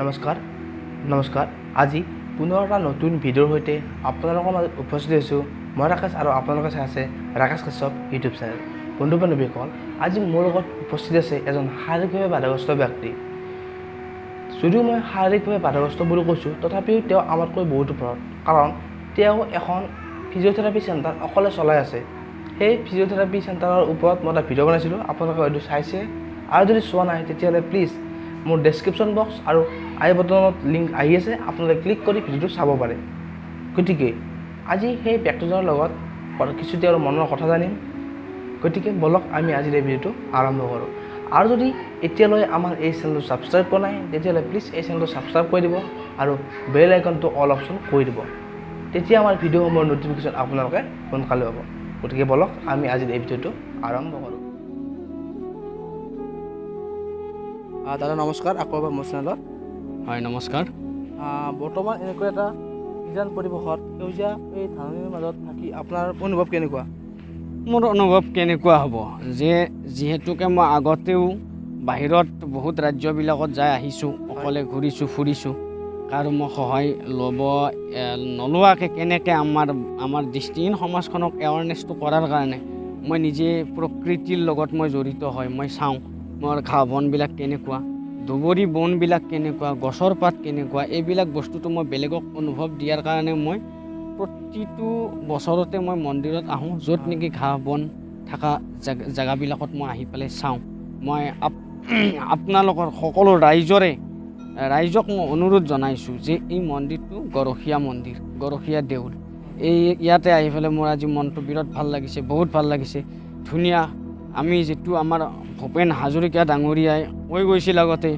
নমস্কাৰ আজি পুনৰ এটা নতুন ভিডিঅ'ৰ সৈতে আপোনালোকৰ মাজত উপস্থিত হৈছোঁ মই ৰাকেশ আৰু আপোনালোকে চাই আছে ৰাকেশ কাশ্যপ ইউটিউব চেনেল। বন্ধু বান্ধৱীসকল, আজি মোৰ লগত উপস্থিত আছে এজন শাৰীৰিকভাৱে বাধাগ্ৰস্ত ব্যক্তি। যদিও মই শাৰীৰিকভাৱে বাধাগ্ৰস্ত বুলি কৈছোঁ, তথাপিও তেওঁ আমাতকৈ বহুত ওপৰত, কাৰণ তেওঁ এখন ফিজিঅ'থেৰাপি চেণ্টাৰ অকলে চলাই আছে। সেই ফিজিঅ'থেৰাপি চেণ্টাৰৰ ওপৰত মই এটা ভিডিঅ' বনাইছিলোঁ, আপোনালোকে হয়তো চাইছে, আৰু যদি চোৱা নাই তেতিয়াহ'লে প্লিজ মোৰ ডেছক্ৰিপশ্যন বক্স আৰু আই বটনত লিংক আহি আছে, আপোনালোকে ক্লিক কৰি ভিডিঅ'টো চাব পাৰে। গতিকে আজি সেই ব্যক্তিজনৰ লগত কিছু তেওঁৰ মনৰ কথা জানিম। গতিকে বলক আমি আজিৰ এই ভিডিঅ'টো আৰম্ভ কৰোঁ। আৰু যদি এতিয়ালৈ আমাৰ এই চেনেলটো ছাবস্ক্ৰাইব কৰা নাই তেতিয়াহ'লে প্লিজ এই চেনেলটো ছাবস্ক্ৰাইব কৰি দিব আৰু বেল আইকনটো অল অপশ্যন কৰি দিব। তেতিয়া আমাৰ ভিডিঅ'সমূহৰ ন'টিফিকেশ্যন আপোনালোকে সোনকালে পাব। গতিকে বলক আমি আজিৰ এই ভিডিঅ'টো আৰম্ভ কৰোঁ। দাদা নমস্কাৰ, আকৌ এবাৰ মোৰ চেনেলত। হয় নমস্কাৰ। বৰ্তমান এনেকুৱা এটা নিজান পৰিৱেশত সেউজীয়া এই ধাননিৰ মাজত থাকি আপোনাৰ অনুভৱ কেনেকুৱা? মোৰ অনুভৱ কেনেকুৱা হ'ব যে যিহেতুকে মই আগতেও বাহিৰত বহুত ৰাজ্যবিলাকত যাই আহিছোঁ, অকলে ঘূৰিছোঁ ফুৰিছোঁ, কাৰো মই সহায় নোলোৱাকৈ কেনেকৈ আমাৰ দৃষ্টিহীন সমাজখনক এৱাৰনেছটো কৰাৰ কাৰণে মই নিজে প্ৰকৃতিৰ লগত মই জড়িত হয়, মই চাওঁ মোৰ ঘাঁহ বনবিলাক কেনেকুৱা, দুবৰি বনবিলাক কেনেকুৱা, গছৰ পাত কেনেকুৱা, এইবিলাক বস্তুটো মই বেলেগক অনুভৱ দিয়াৰ কাৰণে মই প্ৰতিটো বছৰতে মই মন্দিৰত আহোঁ, য'ত নেকি ঘাঁহ বন থকা জেগাবিলাকত মই আহি পেলাই চাওঁ। মই আপোনালোকৰ সকলো ৰাইজক মই অনুৰোধ জনাইছোঁ যে এই মন্দিৰটো গৰখীয়া মন্দিৰ, গৰখীয়া দেউল। ইয়াতে আহি পেলাই মোৰ আজি মনটো বিৰাট ভাল লাগিছে, বহুত ভাল লাগিছে। ধুনীয়া, আমি যিটো আমাৰ ভূপেন হাজৰিকা ডাঙৰীয়াই কৈ গৈছিল আগতে,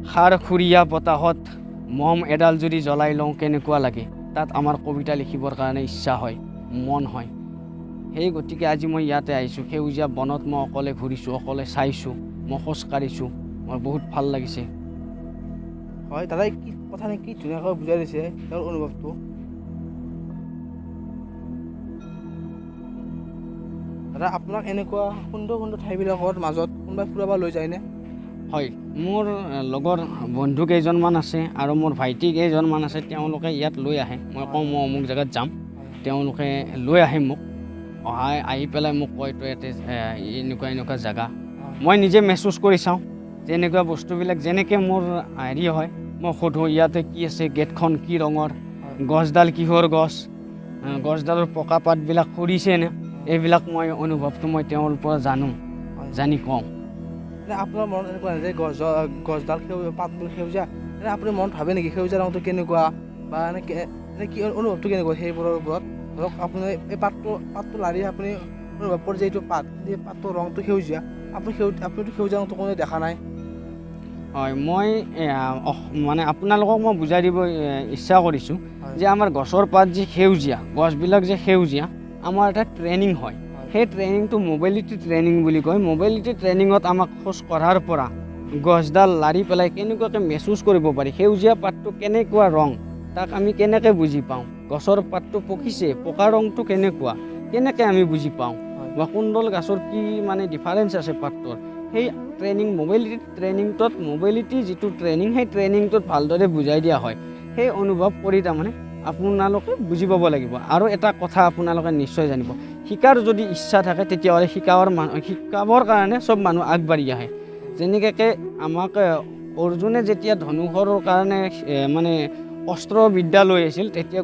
খাৰখুৰীয়া বতাহত মম এডাল যদি জ্বলাই লওঁ কেনেকুৱা লাগে, তাত আমাৰ কবিতা লিখিবৰ কাৰণে ইচ্ছা হয়, মন হয়। সেই গতিকে আজি মই ইয়াতে আহিছোঁ, সেউজীয়া বনত মই অকলে ঘূৰিছোঁ, অকলে চাইছোঁ, মই খোজ কাঢ়িছোঁ, মোৰ বহুত ভাল লাগিছে। হয় দাদাই কি কথা নে কি ধুনীয়াকৈ বুজাই দিছে তেওঁৰ অনুভৱটো। দাদা আপোনাক এনেকুৱা সুন্দৰ সুন্দৰ ঠাইবিলাকৰ মাজত কোনোবাই ফুৰাব লৈ যায়নে? হয়, মোৰ লগৰ বন্ধু কেইজনমান আছে আৰু মোৰ ভাইটি কেইজনমান আছে, তেওঁলোকে ইয়াত লৈ আহে। মই কওঁ মই অমুক জেগাত যাম, তেওঁলোকে লৈ আহে মোক, আহি পেলাই মোক কয় তই ইয়াতে এনেকুৱা জেগা। মই নিজে মেহচুচ কৰি চাওঁ যে এনেকুৱা বস্তুবিলাক যেনেকৈ মোৰ হেৰি হয়, মই সোধোঁ ইয়াতে কি আছে, গেটখন কি ৰঙৰ, গছডাল কিহৰ গছ, গছডালৰ পকা পাতবিলাক সৰিছেনে, এইবিলাক মই অনুভৱটো মই তেওঁৰ পৰা জানি কওঁ। আপোনাৰ মনত এনেকুৱা নাই যে গছডাল পাতবোৰ সেউজীয়া, এনে আপুনি মনত ভাবে নেকি সেউজীয়া ৰংটো কেনেকুৱা বা এনে কি অনুভৱটো কেনেকুৱা সেইবোৰৰ ওপৰত? ধৰক আপুনি এই পাতটো লাৰি আপুনি অনুভৱ কৰে যে এইটো পাত, এই পাতটোৰ ৰংটো সেউজীয়া, আপুনিতো সেউজীয়া ৰংটো কোনো দেখা নাই। হয়, মই মানে আপোনালোকক মই বুজাই দিব ইচ্ছা কৰিছোঁ যে আমাৰ গছৰ পাত যে সেউজীয়া, গছবিলাক যে সেউজীয়া, আমাৰ এটা ট্ৰেইনিং হয়। সেই ট্ৰেইনিংটো মোবিলিটি ট্ৰেইনিং বুলি কয়। মোবিলিটি ট্ৰেইনিঙত আমাক খোজ কঢ়াৰ পৰা গছডাল লাৰি পেলাই কেনেকুৱাকৈ মেহচুচ কৰিব পাৰি, সেউজীয়া পাতটো কেনেকুৱা ৰং তাক আমি কেনেকৈ বুজি পাওঁ, গছৰ পাতটো পকিছে, পকা ৰংটো কেনেকৈ আমি বুজি পাওঁ, বা কুণ্ডল গছৰ কি মানে ডিফাৰেঞ্চ আছে পাতটোৰ, সেই ট্ৰেইনিং মোবিলিটি যিটো ট্ৰেইনিং, সেই ট্ৰেইনিংটোত ভালদৰে বুজাই দিয়া হয়। সেই অনুভৱ কৰি তাৰমানে আপোনালোকে বুজি পাব লাগিব। আৰু এটা কথা আপোনালোকে নিশ্চয় জানিব, শিকাৰ যদি ইচ্ছা থাকে তেতিয়াহ'লে শিকাবৰ কাৰণে চব মানুহ আগবাঢ়ি আহে। যেনেকৈ আমাক অৰ্জুনে যেতিয়া ধনুষৰ কাৰণে মানে অস্ত্ৰ বিদ্যা লৈ আছিল, তেতিয়া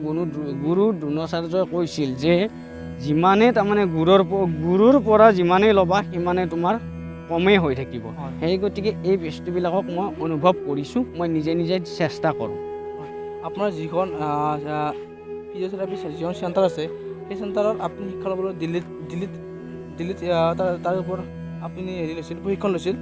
গুৰু দ্ৰোণাচাৰ্যই কৈছিল যে যিমানে তাৰমানে গুৰুৰ পৰা যিমানেই ল'বা সিমানে তোমাৰ কমেই হৈ থাকিব। সেই গতিকে এই বস্তুবিলাকক মই অনুভৱ কৰিছোঁ, মই নিজে চেষ্টা কৰোঁ। আপোনাৰ যিখন ফিজিঅ'থেৰাপি যিখন চেণ্টাৰ আছে, সেই চেণ্টাৰত আপুনি শিক্ষা ল'বলৈ দিল্লীত তাৰ ওপৰত আপুনি প্ৰশিক্ষণ লৈছিল?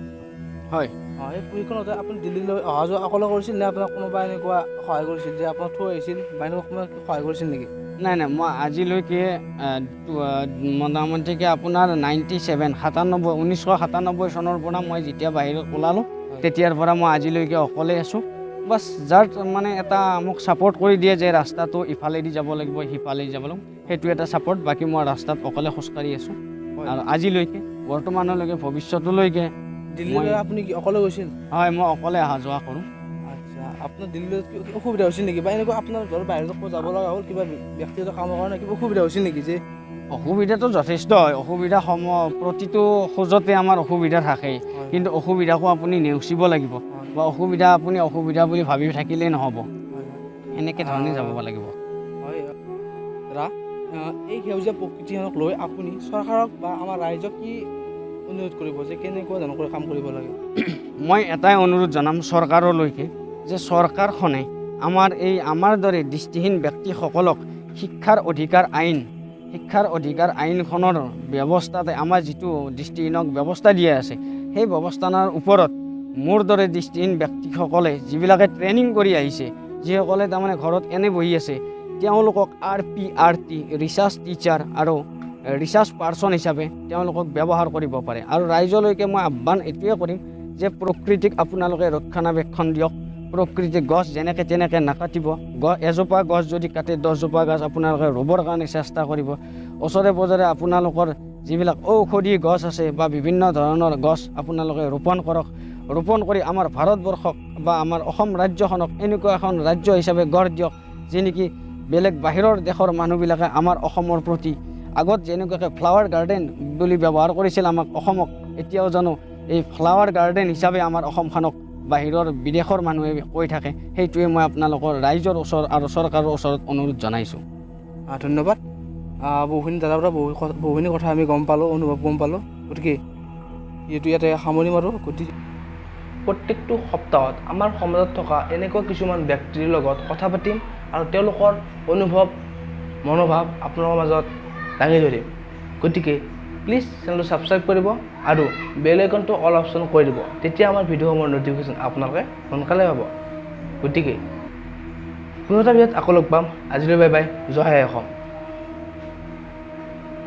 হয়। এই প্ৰশিক্ষণতে আপুনি দিল্লীলৈ অহা যোৱা অকলে কৰিছিল নে আপোনাক কোনোবা এনেকুৱা সহায় কৰিছিল যে আপোনাক থৈ আহিছিল বা এনেকুৱা কোনোবা সহায় কৰিছিল নেকি? নাই, মই আজিলৈকে মোটামুটিকৈ আপোনাৰ 1997 চনৰ পৰা মই যেতিয়া বাহিৰত ওলালোঁ তেতিয়াৰ পৰা মই আজিলৈকে অকলে আছোঁ। বাছ যাৰ মানে এটা মোক ছাপৰ্ট কৰি দিয়ে যে ৰাস্তাটো ইফালেদি যাব লাগিব, সিফালেদি যাব লাগিব, সেইটো এটা ছাপৰ্ট। বাকী মই ৰাস্তাত অকলে খোজকাঢ়ি আছোঁ আৰু আজিলৈকে ভৱিষ্যতলৈকে দিল্লীলৈ আপুনি কি অকলে গৈছিল? হয়, মই অকলে অহা যোৱা কৰোঁ। আচ্ছা, আপোনাৰ দিল্লীত অসুবিধা হৈছিল নেকি বা এনেকুৱা আপোনাৰ ঘৰৰ বাহিৰত যাব লগা হ'ল কিবা ব্যক্তিগত কামৰ কাৰণে কিবা অসুবিধা হৈছিল নেকি যে অসুবিধাটো যথেষ্ট হয়। অসুবিধা প্ৰতিটো খোজতে আমাৰ অসুবিধা থাকে, কিন্তু অসুবিধাকো আপুনি নেওচিব লাগিব বা অসুবিধা আপুনি অসুবিধা বুলি ভাবি থাকিলেই নহ'ব, এনেকৈ ধৰণে যাব লাগিব। হয় দাদা, এই সেউজীয়া প্ৰকৃতিখনক লৈ আপুনি চৰকাৰক বা আমাৰ ৰাইজক কি অনুৰোধ কৰিব যে কেনেকুৱা ধৰণৰ কাম কৰিব লাগে? মই এটাই অনুৰোধ জনাম চৰকাৰলৈকে যে চৰকাৰখনে আমাৰ দৰে দৃষ্টিহীন ব্যক্তিসকলক শিক্ষাৰ অধিকাৰ আইনখনৰ ব্যৱস্থাতে আমাৰ যিটো দৃষ্টিহীনক ব্যৱস্থা দিয়া আছে, সেই ব্যৱস্থাৰ ওপৰত মোৰ দৰে দৃষ্টিহীন ব্যক্তিসকলে যিবিলাকে ট্ৰেইনিং কৰি আহিছে, যিসকলে তাৰমানে ঘৰত এনে বহি আছে, তেওঁলোকক RPRT ৰিচাৰ্চ টিচাৰ আৰু ৰিচাৰ্চ পাৰ্চন হিচাপে তেওঁলোকক ব্যৱহাৰ কৰিব পাৰে। আৰু ৰাইজলৈকে মই আহ্বান এইটোৱে কৰিম যে প্ৰকৃতিক আপোনালোকে ৰক্ষণাবেক্ষণ দিয়ক। প্ৰকৃতিক গছ যেনেকৈ তেনেকৈ নাকাটিব। এজোপা গছ যদি কাটে 10জোপা গছ আপোনালোকে ৰুবৰ কাৰণে চেষ্টা কৰিব। ওচৰে পাজৰে আপোনালোকৰ যিবিলাক ঔষধি গছ আছে বা বিভিন্ন ধৰণৰ গছ আপোনালোকে ৰোপণ কৰক। ৰোপণ কৰি আমাৰ ভাৰতবৰ্ষক বা আমাৰ অসম ৰাজ্যখনক এনেকুৱা এখন ৰাজ্য হিচাপে গঢ় দিয়ক, যি নেকি বেলেগ বাহিৰৰ দেশৰ মানুহবিলাকে আমাৰ অসমৰ প্ৰতি আগত যেনেকুৱাকৈ ফ্লাৱাৰ গাৰ্ডেন বুলি ব্যৱহাৰ কৰিছিল আমাক অসমক, এতিয়াও জানো এই ফ্লাৱাৰ গাৰ্ডেন হিচাপে আমাৰ অসমখনক বাহিৰৰ বিদেশৰ মানুহে কৈ থাকে। সেইটোৱে মই আপোনালোকৰ ৰাইজৰ ওচৰত আৰু চৰকাৰৰ ওচৰত অনুৰোধ জনাইছোঁ। ধন্যবাদ। বহুখিনি দাদাৰ পৰা বহুখিনি কথা আমি গম পালোঁ, অনুভৱ গম পালোঁ। গতিকে যিহেতু ইয়াতে সামৰি মাৰোঁ। গতিকে প্ৰত্যেকটো সপ্তাহত আমাৰ সমাজত থকা এনেকুৱা কিছুমান ব্যক্তিৰ লগত কথা পাতিম আৰু তেওঁলোকৰ অনুভৱ মনোভাৱ আপোনালোকৰ মাজত দাঙি ধৰিম। গতিকে প্লিজ চেনেলটো ছাবস্ক্ৰাইব কৰিব আৰু বেল আইকনটো অল অপশ্যন কৰি দিব, তেতিয়া আমাৰ ভিডিঅ'সমূহৰ ন'টিফিকেশ্যন আপোনালোকে সোনকালে পাব। গতিকে পুনৰ এটা ভিডিঅ'ত আকৌ লগ পাম। আজিলৈ বাই বাই। জয় অসম।